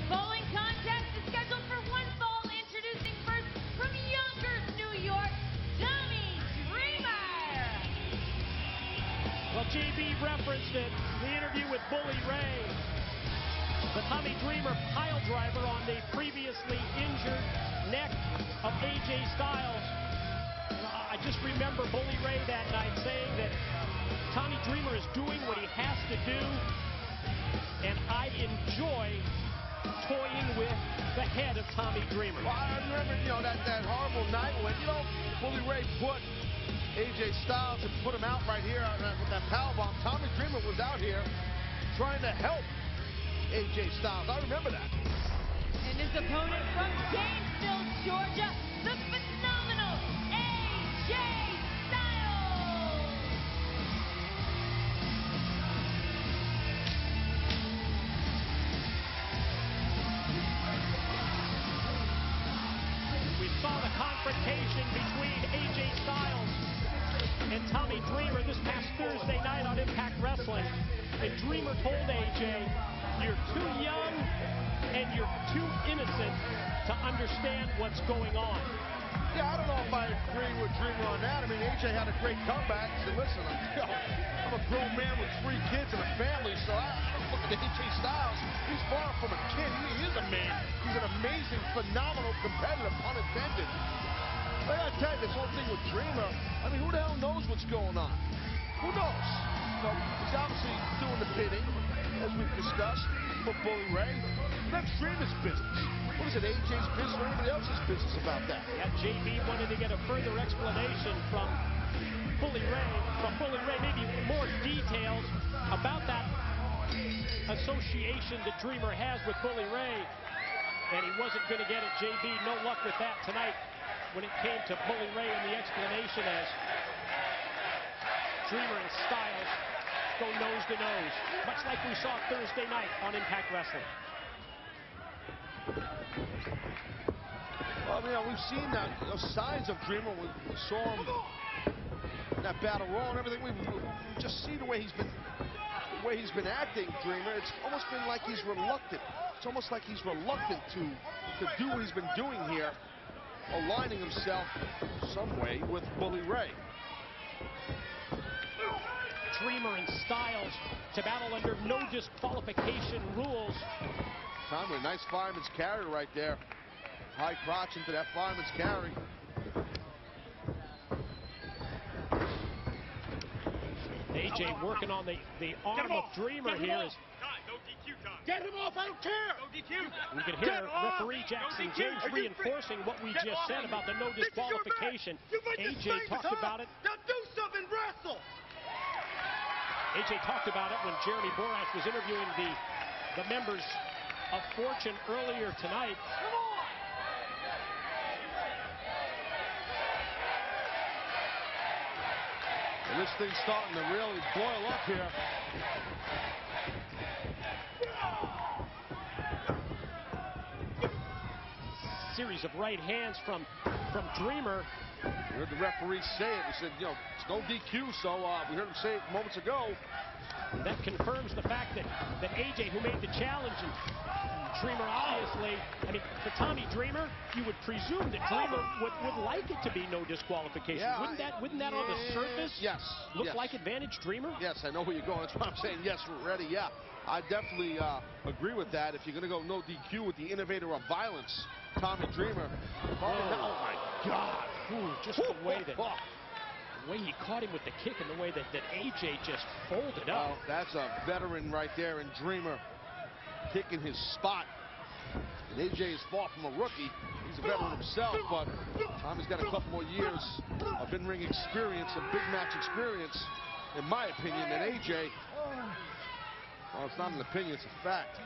bowling contest is scheduled for one fall. Introducing first from Yonkers, New York, Tommy Dreamer. Well, JB referenced it, the interview with Bully Ray. The Tommy Dreamer pile driver on the previously injured neck of AJ Styles. I just remember Bully Ray that night saying that Tommy Dreamer is doing what he has to do, and I enjoy toying with the head of Tommy Dreamer. Well, I remember, that horrible night when, Bully Ray put AJ Styles and put him out right here with that powerbomb. Tommy Dreamer was out here trying to help AJ Styles. I remember that. And his opponent from Gainesville, Georgia, the phenomenal AJ Styles. We saw the confrontation between AJ Styles and Tommy Dreamer this past Thursday night on Impact Wrestling. And Dreamer told AJ, "You're too young and you're too innocent to understand what's going on." Yeah, I don't know if I agree with Dreamer on that. I mean, AJ had a great comeback. He said, listen, I'm a grown man with 3 kids and a family, so I look at AJ Styles. He's far from a kid. He is a man. He's an amazing, phenomenal competitor, pun intended. But I tell you, this whole thing with Dreamer, I mean, who the hell knows what's going on? Who knows? He's obviously doing the bidding, as we've discussed, for Bully Ray. That's Dreamer's business. What is it, AJ's business or anybody else's business about that? Yeah, JB wanted to get a further explanation from Bully Ray, maybe more details about that association that Dreamer has with Bully Ray. And he wasn't going to get it, JB. No luck with that tonight when it came to Bully Ray and the explanation as Dreamer and Styles go nose to nose, much like we saw Thursday night on Impact Wrestling. Well, we've seen that signs of Dreamer. We saw him in that battle royal and everything. We just see the way he's been acting, Dreamer. It's almost been like he's reluctant. It's almost like he's reluctant to do what he's been doing here, aligning himself some way with Bully Ray. Dreamer and Styles to battle under no disqualification rules. Tom with a nice fireman's carry right there. High crotch into that fireman's carry. AJ working on the arm of Dreamer here. No DQ, Tom. Get him off, I don't care. No DQ. We can hear referee Jackson James reinforcing what we just said about the no disqualification. AJ talked about it. Now do something, wrestle. AJ talked about it when Jeremy Borash was interviewing the members of Fortune earlier tonight. And this thing's starting to really boil up here. Series of right hands from Dreamer. We heard the referee say it. We said, it's no DQ, so we heard him say it moments ago. That confirms the fact that AJ, who made the challenge, and Dreamer obviously, I mean, for Tommy Dreamer, you would presume that Dreamer would like it to be no disqualification. Yeah, wouldn't that on the surface look like advantage Dreamer? Yes, I know where you're going. That's why I'm saying yes, we're ready. Yeah, I definitely agree with that. If you're going to go no DQ with the innovator of violence, Tommy Dreamer. Oh my God. Ooh, just the way he caught him with the kick and the way that AJ just folded up. Well, that's a veteran right there, and Dreamer picking his spot. And AJ is far from a rookie. He's a veteran himself, but Tommy's got a couple more years of in-ring experience, a big match experience, in my opinion, than AJ. Well, it's not an opinion, it's a fact.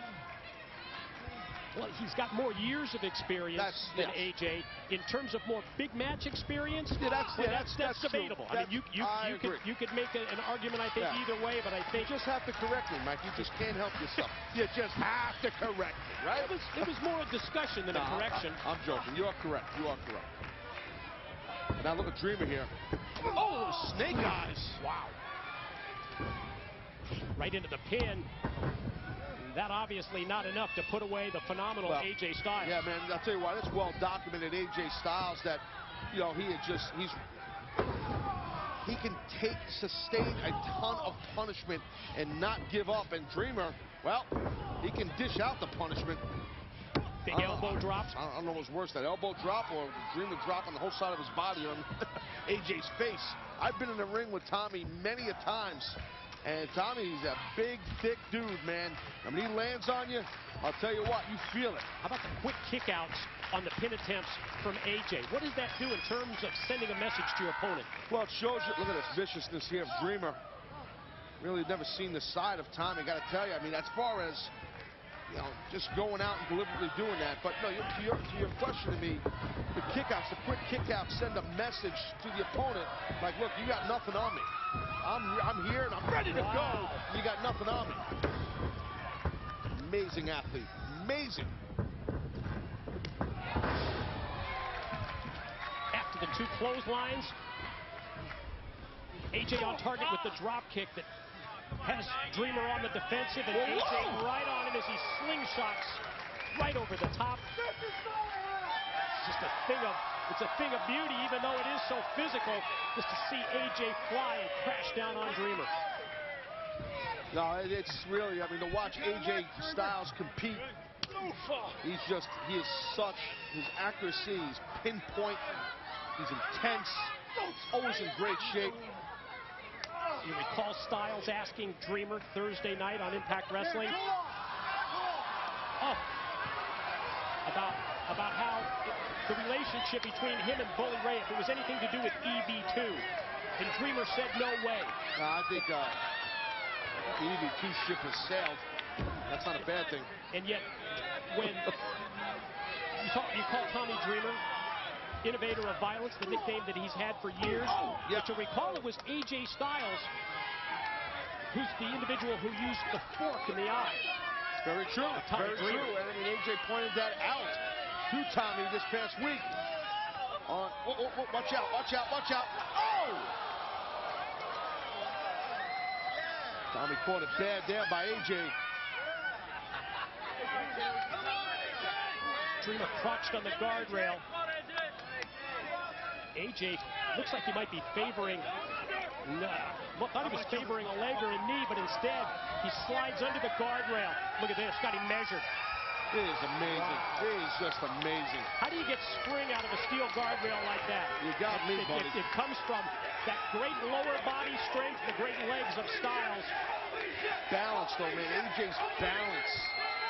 Well, he's got more years of experience than AJ. In terms of more big match experience, that's debatable. I mean, you could make an argument, I think, either way, but I think... You just have to correct me, Mike. You just can't help yourself. You just have to correct me, right? It was more a discussion than a correction. I'm joking. You are correct. You are correct. Now look at Dreamer here. Oh, snake eyes. Wow. Right into the pin. That obviously not enough to put away the phenomenal AJ Styles. Yeah, man, I'll tell you what, it's well documented, AJ Styles, that, you know, he can sustain a ton of punishment and not give up. And Dreamer, well, he can dish out the punishment. Big elbow drops. I don't know what's worse, that elbow drop or Dreamer drop on the whole side of his body on AJ's face. I've been in the ring with Tommy many a times. And Tommy's a big, thick dude, man. I mean, he lands on you, I'll tell you what, you feel it. How about the quick kickouts on the pin attempts from AJ? What does that do in terms of sending a message to your opponent? Well, it shows you, look at this viciousness here of Dreamer. Really never seen the side of Tommy, got to tell you. I mean, as far as, you know, just going out and deliberately doing that. But no, to your question to me, the kickouts, the quick kickouts send a message to the opponent, like, look, you got nothing on me. I'm here and I'm ready to go. You got nothing on me. Amazing athlete. Amazing. After the two clotheslines, AJ on target with the drop kick that has Dreamer on the defensive, and AJ right on him as he slingshots right over the top. It's a thing of beauty, even though it is so physical, just to see AJ fly and crash down on Dreamer. No, it's really, I mean, to watch AJ Styles compete, he is such, his accuracy, he's pinpoint, he's intense, always in great shape. You recall Styles asking Dreamer Thursday night on Impact Wrestling about how the relationship between him and Bully Ray, if it was anything to do with EV2. And Dreamer said no way. No, I think the EV2 ship has sailed. That's not a bad thing. And yet, when you call Tommy Dreamer innovator of violence, the nickname that he's had for years. But to recall, it was AJ Styles who's the individual who used the fork in the eye. Very true. Very true. And I mean, AJ pointed that out to Tommy this past week. Watch out, watch out, watch out. Oh! Tommy caught it bad there by AJ. Dreamer crouched on the guardrail. AJ looks like he might be favoring, thought he was favoring a leg or a knee, but instead he slides under the guardrail. Look at this, got him measured. It is amazing. It is just amazing. How do you get spring out of a steel guardrail like that? You got me, buddy. It comes from that great lower body strength, the great legs of Styles. Balance, though, man. AJ's balance.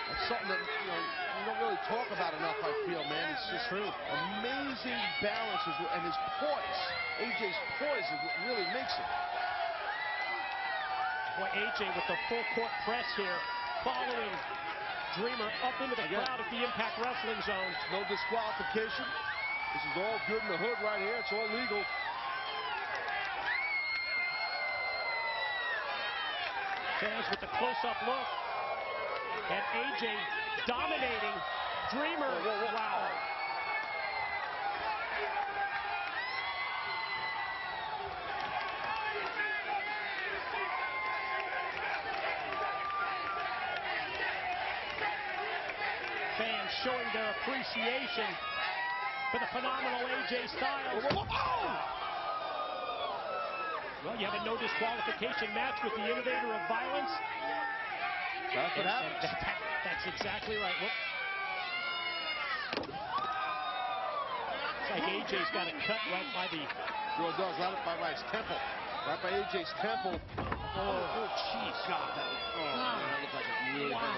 That's something that, you know, we don't really talk about enough, I feel, man. It's just true. Amazing balance, and his poise. AJ's poise is what really makes it. Boy, AJ with the full court press here, following Dreamer up into the crowd at the Impact Wrestling Zone. No disqualification. This is all good in the hood right here. It's all legal. Fans with the close-up look. And AJ dominating Dreamer. Wow. Fans showing their appreciation for the phenomenal AJ Styles. Well, you have a no disqualification match with the innovator of violence. That's what happens. That's exactly right. It's like AJ's got a cut right by the... Sure does, right by his temple. Right by AJ's temple. Oh, jeez. God, that looks like a really big rock.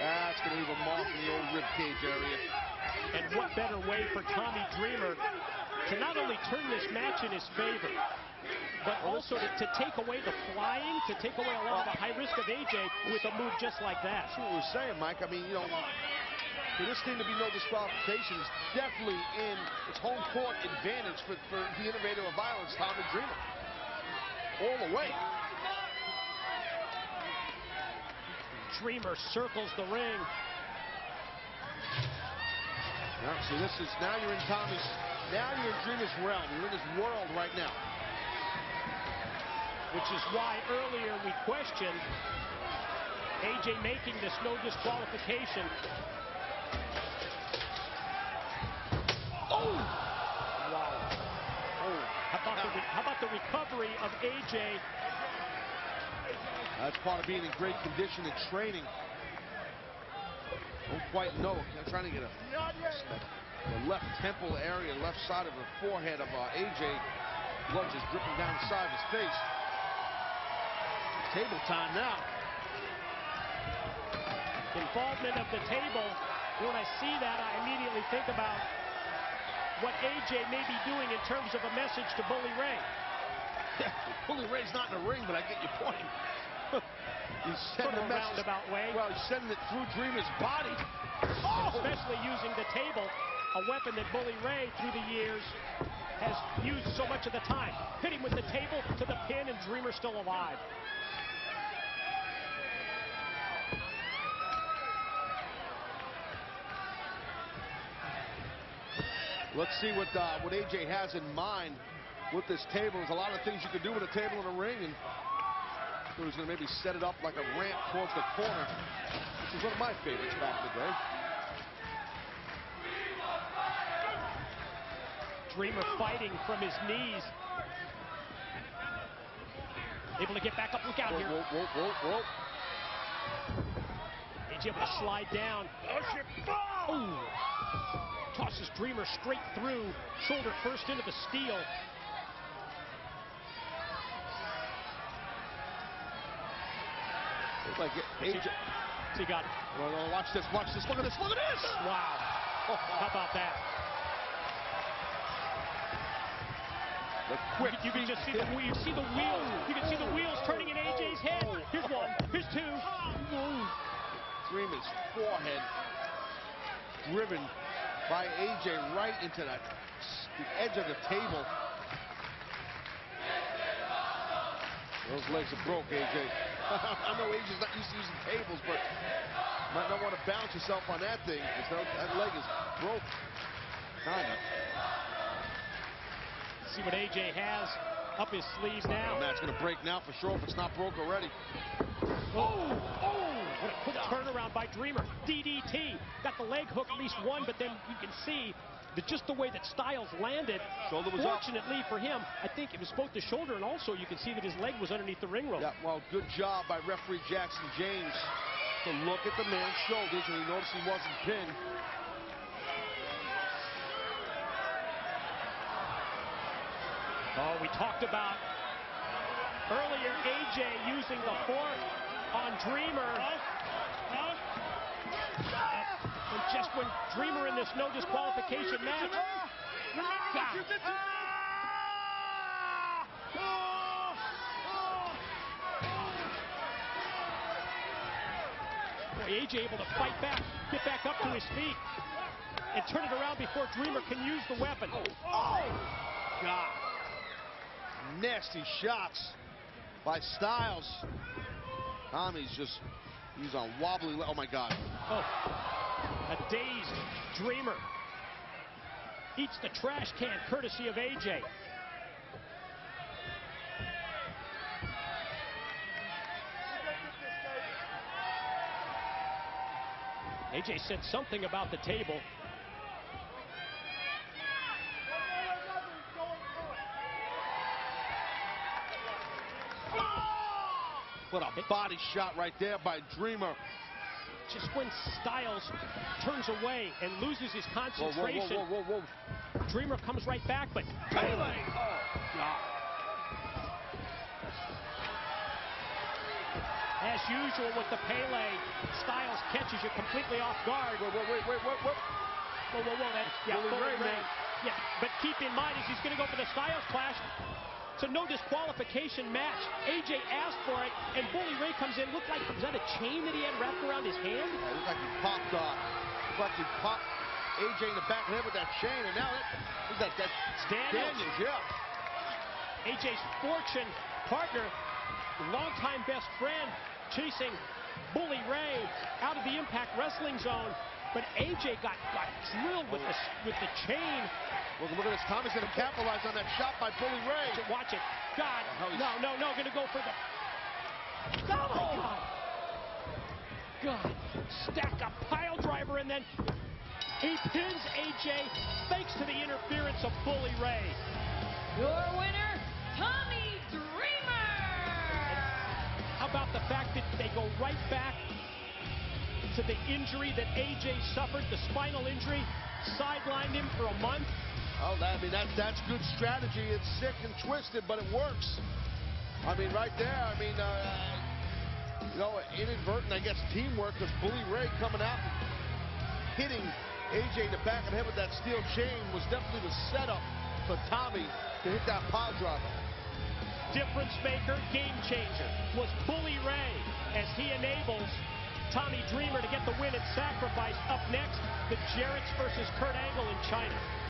That's going to leave a mark in the old ribcage area. And what better way for Tommy Dreamer to not only turn this match in his favor, but also to take away the flying, to take away a lot of the high risk of AJ with a move just like that. That's what we're saying, Mike. I mean, you know, for this thing to be no disqualification is definitely in its home court advantage for the innovator of violence, Tommy Dreamer. All the way. Dreamer circles the ring. Now, see, now you're in Dreamer's realm. You're in his world right now. Which is why earlier we questioned AJ making this no disqualification. Oh! Wow. Oh. How about the recovery of AJ? That's part of being in great condition and training. Don't quite know. I'm trying to get the left temple area, left side of the forehead of AJ. Blood just dripping down the side of his face. Table time now. Involvement of the table. When I see that, I immediately think about what AJ may be doing in terms of a message to Bully Ray. Yeah, Bully Ray's not in the ring, but I get your point. He's sending a roundabout way. Well, he's sending it through Dreamer's body. And especially using the table, a weapon that Bully Ray, through the years, has used so much of the time. Hit him with the table to the pin, and Dreamer still alive. Let's see what AJ has in mind with this table. There's a lot of things you can do with a table in a ring, and he's going to maybe set it up like a ramp towards the corner. This is one of my favorites back in the day. Dreamer fighting from his knees. Able to get back up. Look out here. Whoa. AJ able to slide down. Ooh. Tosses Dreamer straight through. Shoulder first into the steel. Like AJ. He got it. Well, watch this. Look at this. Look at this. Wow. How about that? The quick. You can just see the wheels. You can see the wheels turning in AJ's head. Here's one. Here's two. Dreamer's forehead driven by AJ right into the edge of the table. Those legs are broke, AJ. I know AJ's not used to using tables, but you might not want to bounce yourself on that thing, because that leg is broke. Kinda. See what AJ has up his sleeve now. The match gonna break now for sure if it's not broke already. Oh! What a quick turnaround by Dreamer. DDT. Got the leg hook, at least one, but then you can see that just the way that Styles landed. Shoulder was fortunately for him, I think it was both the shoulder, and also you can see that his leg was underneath the ring rope. Yeah, well, good job by referee Jackson James to look at the man's shoulders, and he noticed he wasn't pinned. Oh, we talked about earlier AJ using the fork on Dreamer. And just when Dreamer in this no disqualification match. Boy, AJ able to fight back, get back up to his feet, and turn it around before Dreamer can use the weapon. Oh, God. Nasty shots by Styles. Tommy's he's on wobbly. Oh my God. Oh, a dazed Dreamer eats the trash can courtesy of AJ. AJ said something about the table. What a body shot right there by Dreamer. Just when Styles turns away and loses his concentration, whoa. Dreamer comes right back, but Pele! Oh, God. As usual with the Pele, Styles catches you completely off guard. Wait. Whoa, that's Bully Ray. Yeah, but keep in mind, as he's going to go for the Styles clash, it's a no disqualification match. AJ asked for it, and Bully Ray comes in. Looked like, was that a chain that he had wrapped around his hand? Yeah, it looked like he popped AJ in the back of the head with that chain, and now that's Daniels, yeah. AJ's fortune partner, longtime best friend, chasing Bully Ray out of the Impact Wrestling Zone, but AJ got drilled with the chain. Look at this. Tommy's going to capitalize on that shot by Bully Ray. Watch it. God. No. Going to go for the... Oh, my God. God. Stack a pile driver, and then he pins AJ thanks to the interference of Bully Ray. Your winner, Tommy Dreamer. How about the fact that they go right back to the injury that AJ suffered, the spinal injury, sidelined him for a month? Oh, that's good strategy. It's sick and twisted, but it works. I mean, right there, inadvertent, I guess, teamwork, because Bully Ray coming out and hitting AJ in the back of the head with that steel chain was definitely the setup for Tommy to hit that pile driver. Difference maker, game changer was Bully Ray as he enables Tommy Dreamer to get the win at Sacrifice. Up next, the Jarretts versus Kurt Angle in China.